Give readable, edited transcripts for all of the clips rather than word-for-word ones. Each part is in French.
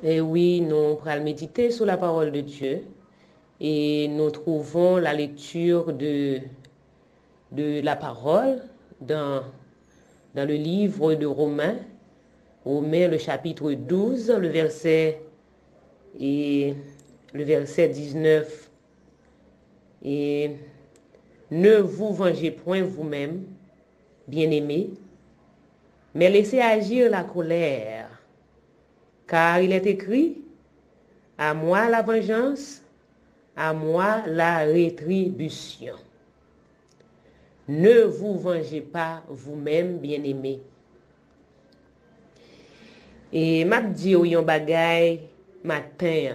Et oui, nous allons méditer sur la parole de Dieu et nous trouvons la lecture de la parole dans le livre de Romains, le chapitre 12, le verset 19. Et ne vous vengez point vous-même, bien-aimés, mais laissez agir la colère. Car il est écrit, à moi la vengeance, à moi la rétribution. Ne vous vengez pas vous-même, bien-aimés. Et m'a dit yon bagay matin.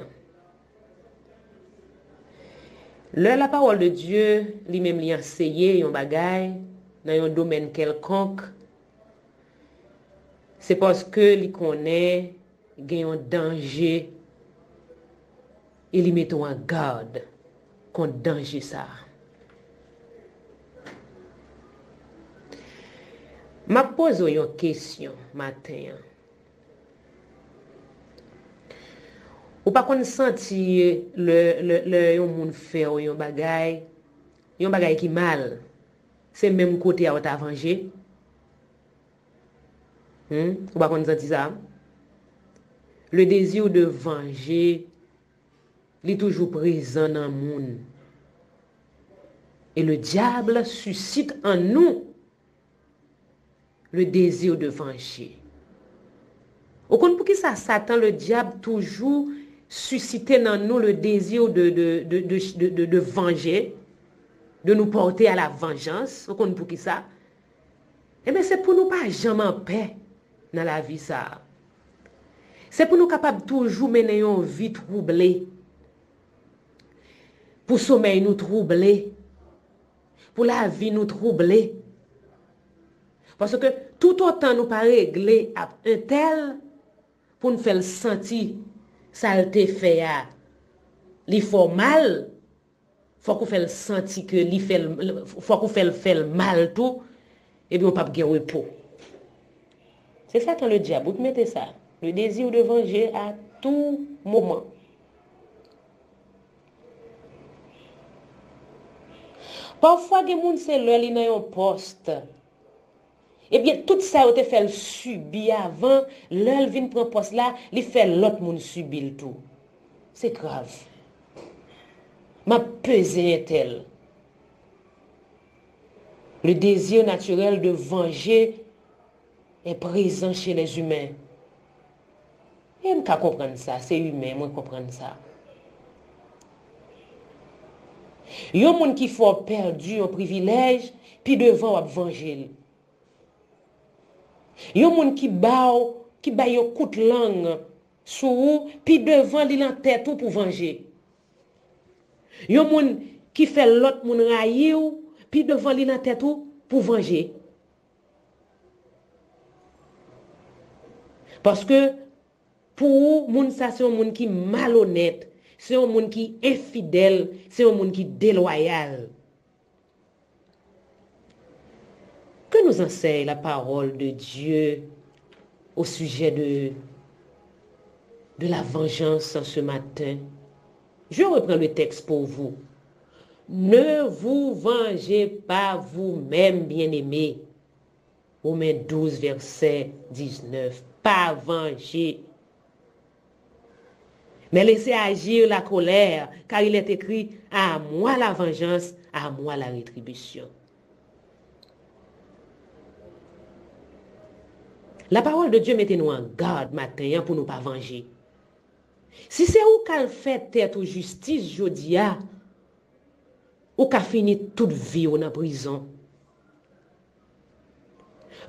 La parole de Dieu, lui-même li enseigné yon bagay dans un domaine quelconque. C'est parce que li connaît gen un danger et li mettons en garde contre danger ça. M'a pose une question matin. Ou pas qu'on senti le yon moun fait ou yon bagay qui mal. C'est même côté à t'a venger. Ou pas qu'on senti ça. Le désir de venger est toujours présent dans le monde. Et le diable suscite en nous le désir de venger. Au compte pour qui ça, Satan, le diable, toujours susciter dans nous le désir de venger, de nous porter à la vengeance. Au compte pour qui ça? Eh bien, c'est pour nous pas jamais en paix dans la vie, ça. C'est pour nous capables toujours mener une vie troublée. Pour sommeil nous troubler. Pour la vie nous troubler. Parce que tout autant nous pas régler à un tel pour nous faire sentir ça te fait li faut mal, faut qu'on fait sentir que li fait faut qu'on fait mal tout et puis on pas gagner repos. C'est ça quand le diable vous mettez ça, le désir de venger à tout moment. Parfois des gens c'est leur li dans un poste. Eh bien, tout ça a été fait subir avant, l'heure vient prendre poste là, il fait l'autre monde subir tout. C'est grave. M'a pesé un tel. Le désir naturel de venger est présent chez les humains. Et je peux comprendre ça, c'est humain, moi comprendre ça. Il y a des gens qui font perdu un privilège, puis devant venger. Il y a des gens qui baillent un coup de langue sur vous, puis devant li en tête pour venger. Il y a des gens qui fait l'autre moun railler, puis devant li en tête pour venger. Parce que pour moun ça c'est un monde qui malhonnête, c'est un monde qui infidèle, c'est un monde qui déloyal. Que nous enseigne la parole de Dieu au sujet de la vengeance ce matin? Je reprends le texte pour vous. Ne vous vengez pas vous-même, bien-aimés. Romains 12, verset 19. Pas venger. Mais laissez agir la colère, car il est écrit, à moi la vengeance, à moi la rétribution. La parole de Dieu mettez-nous en garde matin pour nous pas venger. Si c'est où qu'elle fait tête ou justice jodia, ou qu'a fini toute vie ou en prison.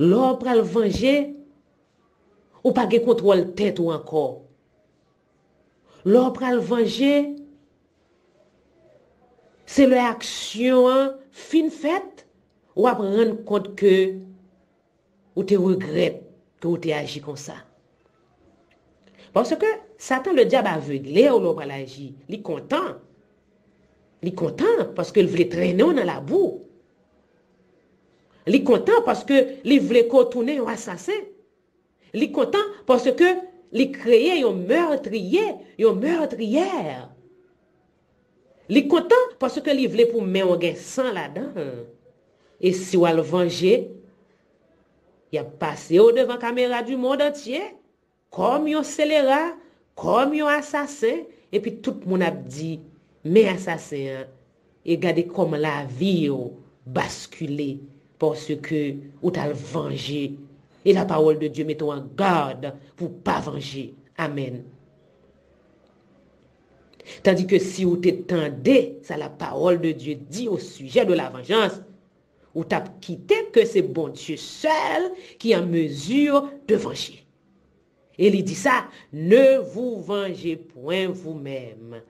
L'homme pral venger, ou pas de contrôle tête ou encore. L'homme pral venger, c'est l'action fin faite, ou à rendre compte que ou te regrette que vous avez agi comme ça. Parce que Satan, le diable aveuglé, ou l'on agir. Il est content. Il est content parce qu'il voulait traîner dans la boue. Il est content parce qu'il voulait contourner un assassin. Il est content parce que li créé un meurtrier, une meurtrière. Li content parce que li voulait pour mettre un sang là-dedans. Et si on le venger, il a passé au devant caméra du monde entier comme un scélérat, comme un assassin et puis tout le monde a dit mais assassin et regardez comme la vie basculé parce que ou t'a vengé et la parole de Dieu mettons en garde pour pas venger. Amen. Tandis que si vous t'étendez, ça la parole de Dieu dit au sujet de la vengeance, ou t'as quitté que c'est bon Dieu seul qui est en mesure de venger. Et il dit ça, ne vous vengez point vous-même,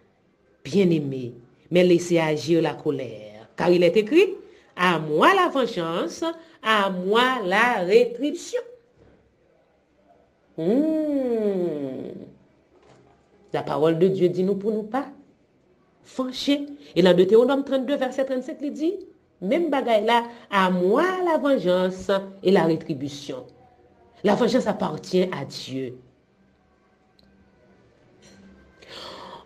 bien-aimés, mais laissez agir la colère. Car il est écrit, à moi la vengeance, à moi la rétribution. La parole de Dieu dit nous pour nous pas fâcher. Et dans Deutéronome 32, verset 37, il dit, même bagaille là, à moi la vengeance et la rétribution. La vengeance appartient à Dieu.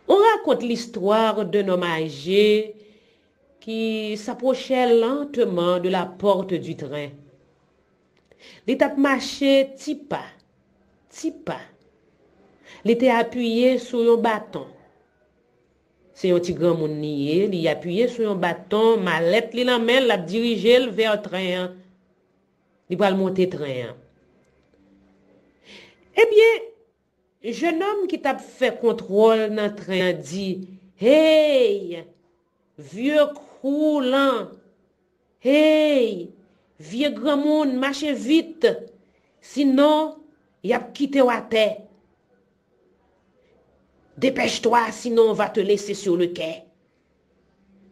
On raconte l'histoire d'un homme âgé qui s'approchait lentement de la porte du train. L'étape marché petit pas. Il était appuyé sur un bâton. C'est un petit grand monde nié, il est appuyé sur un bâton, mallette li la main, l'a dirigé vers le train. Il va monter train. Eh bien, jeune homme qui t'a fait contrôle dans le train dit, hey, vieux croulant, hey, vieux grand monde, marchez vite, sinon, il a quitté la terre. Dépêche-toi, sinon on va te laisser sur le quai.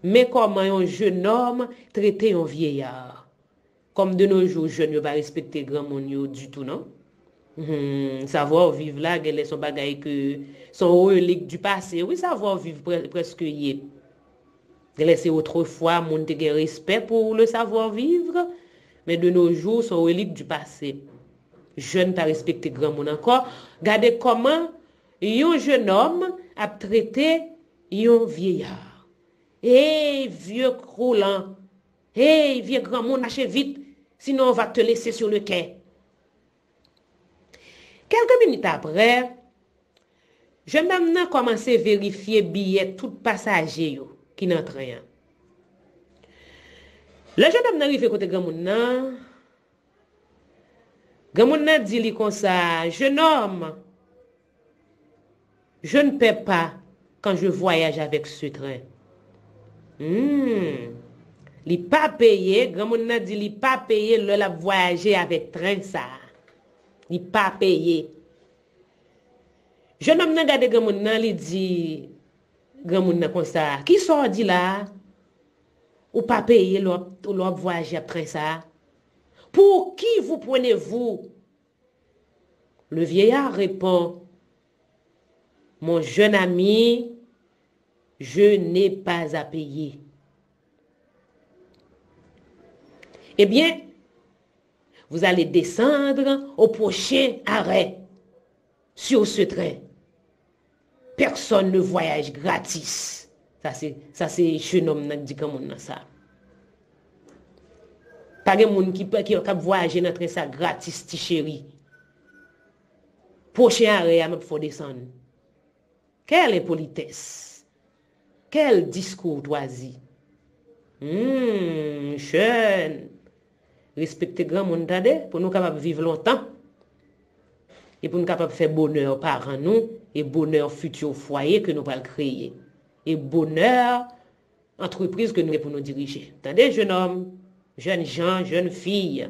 Mais comment un jeune homme traiter un vieillard? Comme de nos jours, jeune ne va respecter grand monde du tout, non? Savoir vivre là, quel est son bagage que son relique du passé. Oui, savoir vivre presque y est. C'est autrefois, mon te respect pour le savoir vivre, mais de nos jours, son relique du passé. Jeune pas respecter grand monde encore. Regardez comment un jeune homme a traité un vieillard. Hey, vieux croulant. Hey, vieux grand monde, marchez vite, sinon on va te laisser sur le quai. Quelques minutes après, jeune homme a commencé à vérifier billet tout passager qui dans train. Le jeune homme arrivé côté grand monde. Grand monde dit lui comme ça, jeune homme, je ne paie pas quand je voyage avec ce train. Il pas payé, grand monde dit il pas payé le la voyager avec train ça. Il pas payé. Jeune homme n'a regardé grand monde il dit grand monde comme ça, qui sort dit là ou pas payé l'autre voyager avec train ça. Pour qui vous prenez-vous? Le vieillard répond, mon jeune ami, je n'ai pas à payer. Eh bien, vous allez descendre au prochain arrêt sur ce train. Personne ne voyage gratis. Ça c'est jeune homme qui dit comme ça. Pas de monde qui voyager dans train ça gratis, ti chéri. Prochain arrêt, il faut descendre. Quelle impolitesse. Quel discours toisi. Jeune. Respecter grand monde pour nous capables vivre longtemps. Et pour nous capables faire bonheur par nous et bonheur futur foyer que nous allons créer. Et bonheur entreprise que nous pour nous diriger. Attendez, jeune homme, jeunes gens, jeunes filles.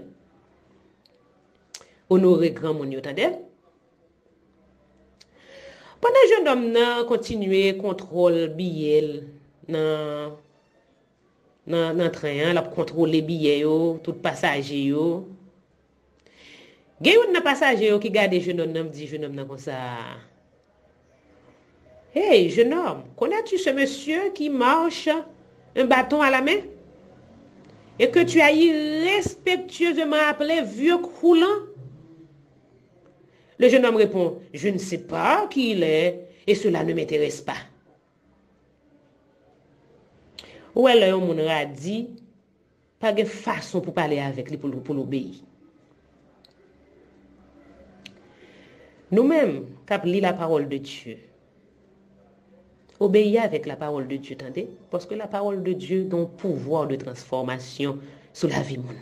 Honorer grand monde, attendez. Pendant que jeune homme n'a continué contrôle billet dans train, la contrôler billet tout passager yo. Gen yon passager qui garde jeune homme dit jeune homme comme ça. Hey jeune homme, connais-tu ce monsieur qui marche un bâton à la main et que tu as irrespectueusement appelé vieux croulant? Le jeune homme répond, je ne sais pas qui il est et cela ne m'intéresse pas. Ou alors, on a dit, pas de façon pour parler avec lui pour l'obéir. Nous-mêmes, quand lit la parole de Dieu, obéir avec la parole de Dieu, attendez, parce que la parole de Dieu a un pouvoir de transformation sur la vie monde.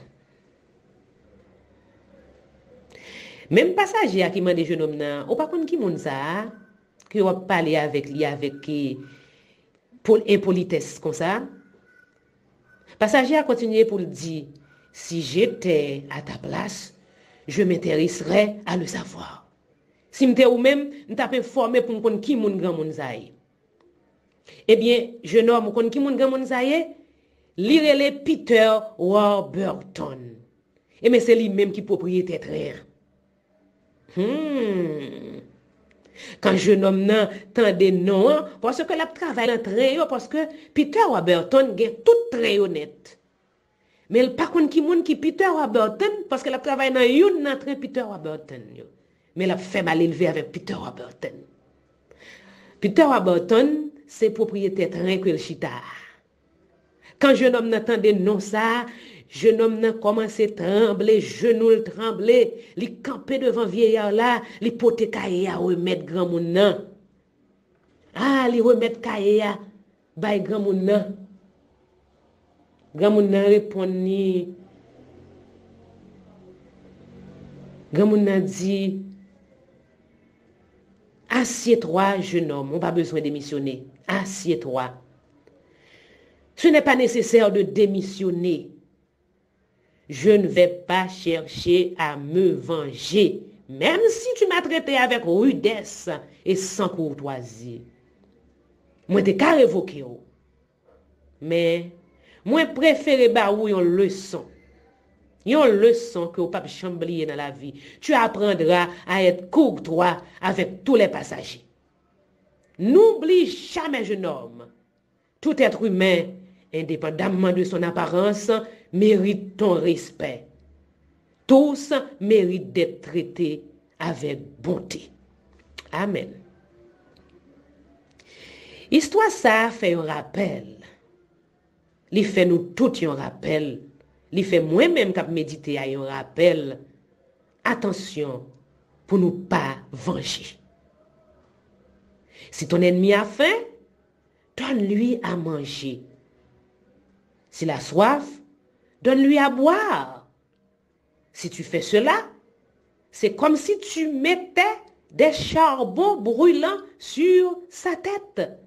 Même passager qui m'a dit jeune homme ou pas contre qui monde ça que on parler avec lui avec pour impolitesse comme ça. Passager a continué pour le dire si j'étais à ta place, je m'intéresserais à le savoir. Si m'était ou même m't'a informé pour connaître qui monde grand monde ça. Eh bien, jeune homme connaît qui monde grand monde ça lire les Peter Warburton. Et mais c'est lui même qui propriétaire train. Quand jeune homme nan tande non parce que la travail dans train parce que Peter Warburton gen tout très honnête. Mais il pas connaît qui monde qui Peter Warburton parce que la travail dans une nan train Peter Warburton. Mais la fait mal élevé avec Peter Warburton. Peter Warburton c'est propriétaire train que le chita. Quand jeune homme n'entendait non ça, jeune homme n'a commencé à trembler, genou le trembler, il campait devant vieillard là, il pote cahier à remettre grand moun nan. Ah, il remettre cahier à bay grand moun nan. Grand moun nan répond ni. Grand moun nan dit assieds-toi jeune homme, on pas besoin de démissionner. Assieds-toi. Ce n'est pas nécessaire de démissionner. Je ne vais pas chercher à me venger, même si tu m'as traité avec rudesse et sans courtoisie. Moi, t'es qu'à révoquer. Mais, moi, préfère ba ou une leçon. Une leçon que vous ne pouvez pas oublier dans la vie. Tu apprendras à être courtois avec tous les passagers. N'oublie jamais, jeune homme, tout être humain, indépendamment de son apparence, mérite ton respect. Tous méritent d'être traités avec bonté. Amen. Histoire ça fait un rappel. Il fait nous tous un rappel. Il fait moi-même qui méditer à un rappel. Attention pour nous pas venger. Si ton ennemi a faim, donne-lui à manger. S'il a soif, donne-lui à boire. Si tu fais cela, c'est comme si tu mettais des charbons brûlants sur sa tête.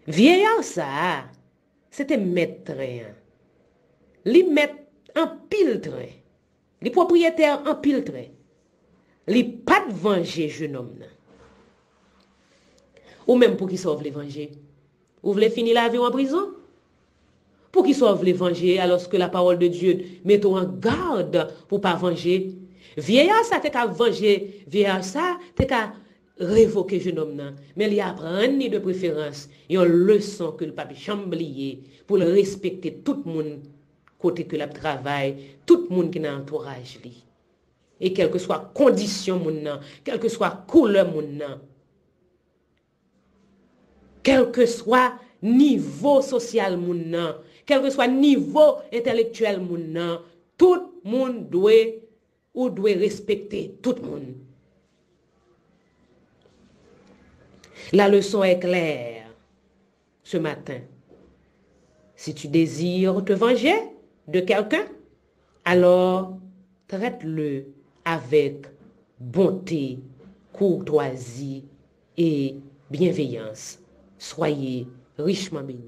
Vieillard ça, c'était mettre train. Li met en pile train. Les propriétaires en pile train. Li pas de venger jeune homme. Ou même pour qui sauve les venger. Ou voulez finir la vie en prison? Pour qui sauve les venger alors que la parole de Dieu met en garde pour pas venger. Vieillard ça t'es qu'à venger, vieillard ça t'es qu'à révoquer jeune homme nan. Mais il apprend ni de préférence, une leçon que le pape chamblier pour le respecter tout le monde côté que la travail, tout le monde qui dans entourage li. Et quelle que soit condition moun nan, quelle que soit couleur moun nan, quel que soit niveau social moun nan, quel que soit niveau intellectuel moun nan, tout le monde doit respecter tout le monde. La leçon est claire ce matin. Si tu désires te venger de quelqu'un, alors traite-le avec bonté, courtoisie et bienveillance. Soyez richement bénis.